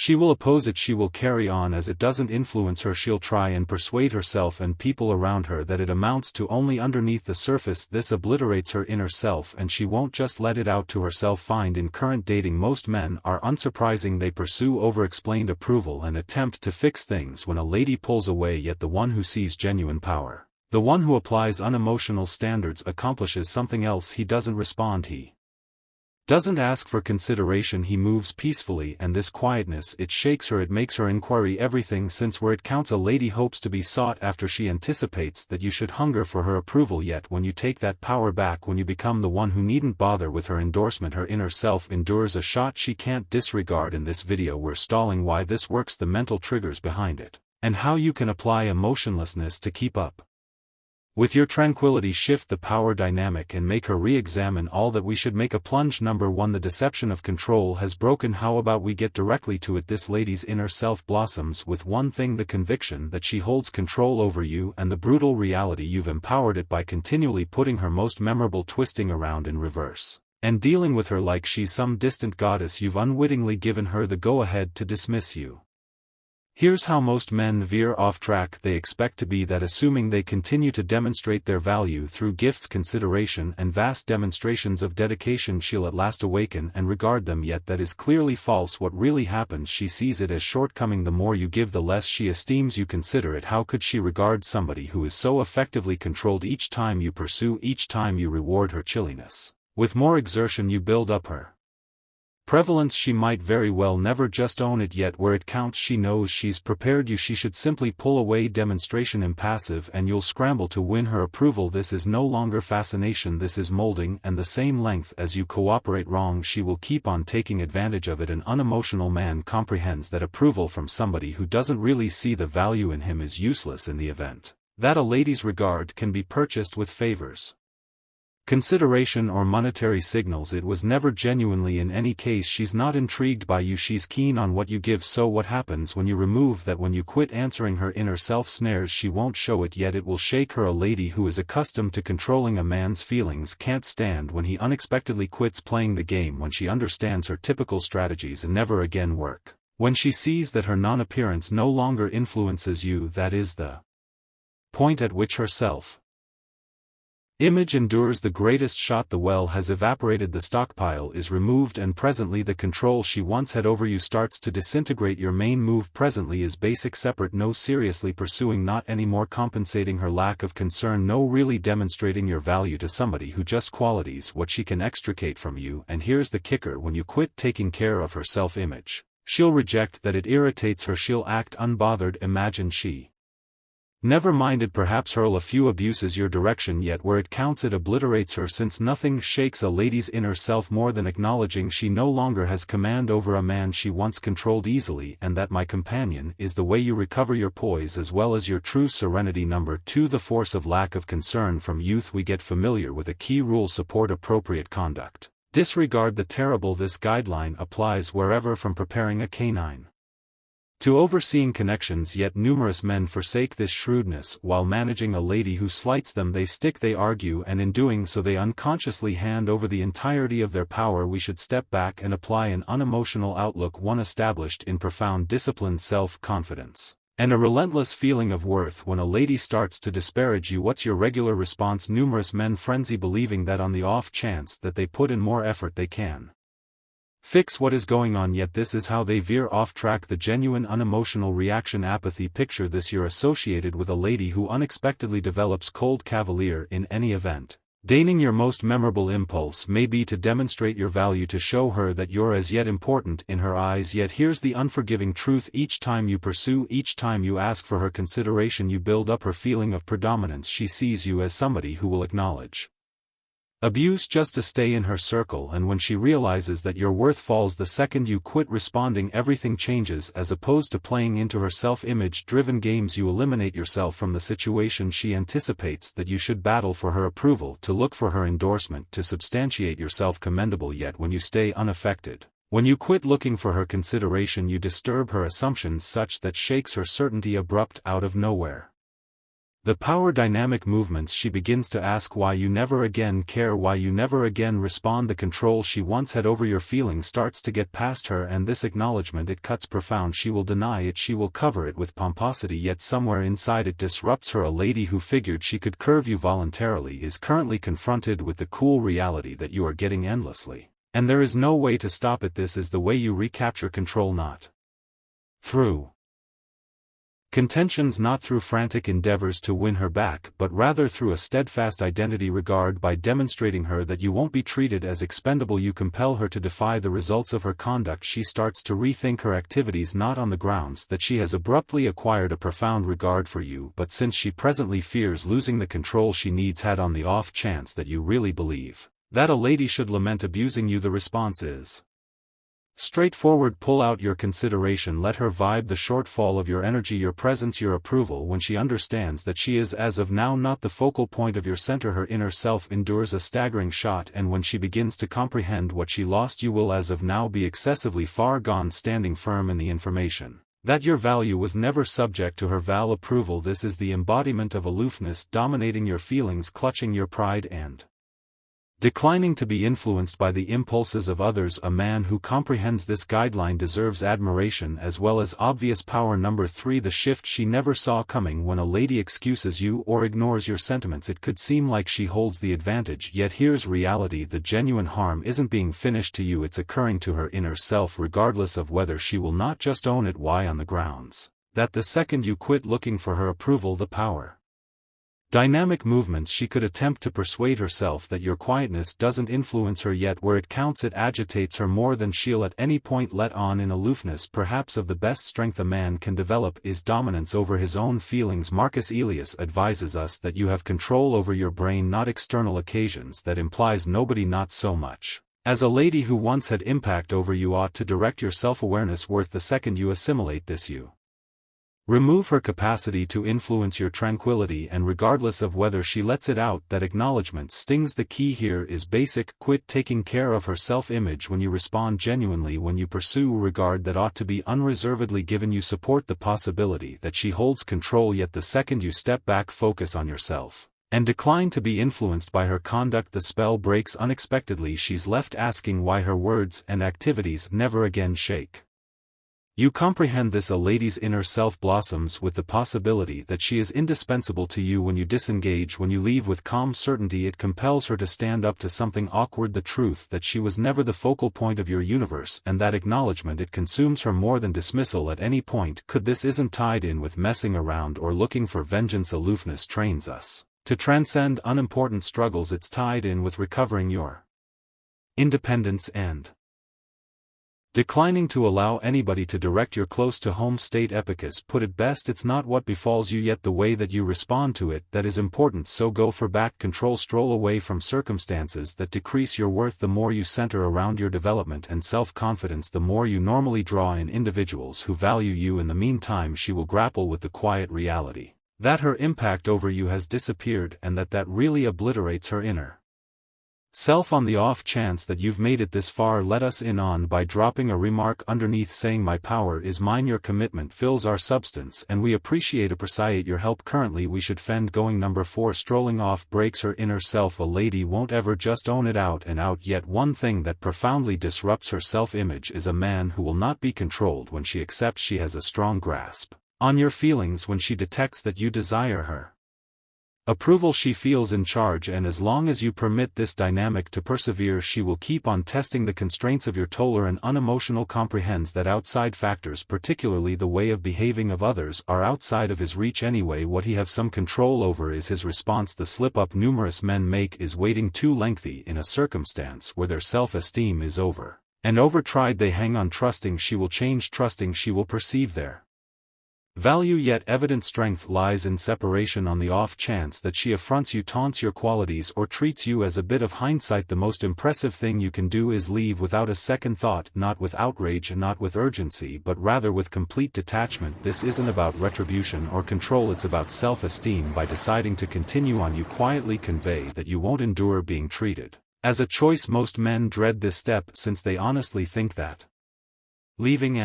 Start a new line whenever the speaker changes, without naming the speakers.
She will oppose it, she will carry on as it doesn't influence her, she'll try and persuade herself and people around her that it amounts to only underneath the surface. This obliterates her inner self and she won't just let it out to herself. Find in current dating most men are unsurprising, they pursue over-explained approval and attempt to fix things when a lady pulls away, yet the one who sees genuine power, the one who applies unemotional standards, accomplishes something else. He doesn't respond, he doesn't ask for consideration, he moves peacefully, and this quietness, it shakes her, it makes her inquiry everything, since where it counts a lady hopes to be sought after, she anticipates that you should hunger for her approval. Yet when you take that power back, when you become the one who needn't bother with her endorsement, her inner self endures a shot she can't disregard. In this video we're stalling why this works, the mental triggers behind it, and how you can apply emotionlessness to keep up with your tranquility, shift the power dynamic and make her re-examine all that. We should make a plunge. Number 1, the deception of control has broken. How about we get directly to it? This lady's inner self blossoms with one thing, the conviction that she holds control over you, and the brutal reality you've empowered it by continually putting her most memorable twisting around in reverse, and dealing with her like she's some distant goddess. You've unwittingly given her the go-ahead to dismiss you. Here's how most men veer off track. They expect to be that, assuming they continue to demonstrate their value through gifts, consideration, and vast demonstrations of dedication, she'll at last awaken and regard them. Yet that is clearly false. What really happens, she sees it as shortcoming. The more you give, the less she esteems you. Consider it. How could she regard somebody who is so effectively controlled? Each time you pursue, each time you reward her chilliness with more exertion, you build up her prevalence. She might very well never just own it, yet where it counts, she knows she's prepared you. She should simply pull away, demonstration impassive, and you'll scramble to win her approval. This is no longer fascination, this is molding, and the same length as you cooperate wrong, she will keep on taking advantage of it. An unemotional man comprehends that approval from somebody who doesn't really see the value in him is useless in the event that a lady's regard can be purchased with favors, consideration, or monetary signals. It was never genuinely. In any case, she's not intrigued by you, she's keen on what you give. So what happens when you remove that? When you quit answering her inner self snares, she won't show it, yet it will shake her. A lady who is accustomed to controlling a man's feelings can't stand when he unexpectedly quits playing the game, when she understands her typical strategies and never again work, when she sees that her non-appearance no longer influences you. That is the point at which her self image endures the greatest shot. The well has evaporated, the stockpile is removed, and presently the control she once had over you starts to disintegrate. Your main move presently is basic, separate, no seriously pursuing, not anymore compensating her lack of concern, no really demonstrating your value to somebody who just qualities what she can extricate from you. And here's the kicker, when you quit taking care of her self-image, she'll reject that, it irritates her, she'll act unbothered. Imagine she never minded, perhaps hurl a few abuses your direction, yet where it counts it obliterates her, since nothing shakes a lady's inner self more than acknowledging she no longer has command over a man she once controlled easily. And that, my companion, is the way you recover your poise as well as your true serenity. Number 2, the force of lack of concern. From youth we get familiar with a key rule: support appropriate conduct, disregard the terrible. This guideline applies wherever, from preparing a canine to overseeing connections. Yet numerous men forsake this shrewdness while managing a lady who slights them. They stick, they argue, and in doing so they unconsciously hand over the entirety of their power. We should step back and apply an unemotional outlook, one established in profound disciplined self-confidence and a relentless feeling of worth. When a lady starts to disparage you, what's your regular response? Numerous men frenzy, believing that on the off chance that they put in more effort they can fix what is going on. Yet this is how they veer off track. The genuine unemotional reaction: apathy. Picture this: you're associated with a lady who unexpectedly develops cold cavalier in any event. Deigning your most memorable impulse may be to demonstrate your value, to show her that you're as yet important in her eyes. Yet here's the unforgiving truth: each time you pursue, each time you ask for her consideration, you build up her feeling of predominance. She sees you as somebody who will acknowledge abuse just to stay in her circle, and when she realizes that your worth falls the second you quit responding, everything changes. As opposed to playing into her self-image driven games, you eliminate yourself from the situation. She anticipates that you should battle for her approval, to look for her endorsement, to substantiate yourself commendable. Yet when you stay unaffected, when you quit looking for her consideration, you disturb her assumptions such that shakes her certainty abrupt out of nowhere. The power dynamic movements. She begins to ask why you never again care, why you never again respond. The control she once had over your feelings starts to get past her, and this acknowledgement, it cuts profound. She will deny it, she will cover it with pomposity, yet somewhere inside it disrupts her. A lady who figured she could curve you voluntarily is currently confronted with the cool reality that you are getting endlessly, and there is no way to stop it. This is the way you recapture control, not through contentions, not through frantic endeavors to win her back, but rather through a steadfast identity regard. By demonstrating her that you won't be treated as expendable, you compel her to defy the results of her conduct. She starts to rethink her activities, not on the grounds that she has abruptly acquired a profound regard for you, but since she presently fears losing the control she needs had. On the off chance that you really believe that a lady should lament abusing you, the response is straightforward. Pull out your consideration, let her vibe the shortfall of your energy, your presence, your approval. When she understands that she is as of now not the focal point of your center, her inner self endures a staggering shock, and when she begins to comprehend what she lost, you will as of now be excessively far gone, standing firm in the information that your value was never subject to her approval. This is the embodiment of aloofness, dominating your feelings, clutching your pride, and declining to be influenced by the impulses of others. A man who comprehends this guideline deserves admiration as well as obvious power. Number 3. The shift she never saw coming. When a lady excuses you or ignores your sentiments, it could seem like she holds the advantage, yet here's reality. The genuine harm isn't being finished to you, it's occurring to her inner self, regardless of whether she will not just own it. Why? On the grounds that the second you quit looking for her approval, the power dynamic movements, she could attempt to persuade herself that your quietness doesn't influence her, yet where it counts it agitates her more than she'll at any point let on. In aloofness, perhaps of the best strength a man can develop is dominance over his own feelings. Marcus Aurelius advises us that you have control over your brain, not external occasions. That implies nobody, not so much as a lady who once had impact over you, ought to direct your self-awareness worth. The second you assimilate this, you remove her capacity to influence your tranquility, and regardless of whether she lets it out, that acknowledgement stings. The key here is basic: quit taking care of her self-image. When you respond genuinely, when you pursue regard that ought to be unreservedly given, you support the possibility that she holds control. Yet the second you step back, focus on yourself, and decline to be influenced by her conduct, the spell breaks unexpectedly. She's left asking why her words and activities never again shake. You comprehend this. A lady's inner self blossoms with the possibility that she is indispensable to you. When you disengage, when you leave with calm certainty, it compels her to stand up to something awkward, the truth that she was never the focal point of your universe, and that acknowledgement, it consumes her more than dismissal at any point could. This isn't tied in with messing around or looking for vengeance. Aloofness trains us to transcend unimportant struggles. It's tied in with recovering your independence and declining to allow anybody to direct your close-to-home state. Epictetus put it best: it's not what befalls you, yet the way that you respond to it, that is important. So go for back control, stroll away from circumstances that decrease your worth. The more you center around your development and self-confidence, the more you normally draw in individuals who value you. In the meantime, she will grapple with the quiet reality that her impact over you has disappeared, and that really obliterates her inner self. On the off chance that you've made it this far, let us in on by dropping a remark underneath saying my power is mine. Your commitment fills our substance, and we appreciate your help. Currently we should fend going. Number 4. Strolling off breaks her inner self. A lady won't ever just own it out and out, yet one thing that profoundly disrupts her self-image is a man who will not be controlled. When she accepts she has a strong grasp on your feelings, when she detects that you desire her approval, she feels in charge, and as long as you permit this dynamic to persevere, she will keep on testing the constraints of your tolerant unemotional comprehends that outside factors, particularly the way of behaving of others, are outside of his reach anyway. What he have some control over is his response. The slip-up numerous men make is waiting too lengthy in a circumstance where their self-esteem is over and over-tried. They hang on trusting she will change, trusting she will perceive their value, yet evident strength lies in separation. On the off chance that she affronts you, taunts your qualities, or treats you as a bit of hindsight, the most impressive thing you can do is leave without a second thought, not with outrage and not with urgency, but rather with complete detachment. This isn't about retribution or control, it's about self-esteem. By deciding to continue on, you quietly convey that you won't endure being treated as a choice. Most men dread this step, since they honestly think that leaving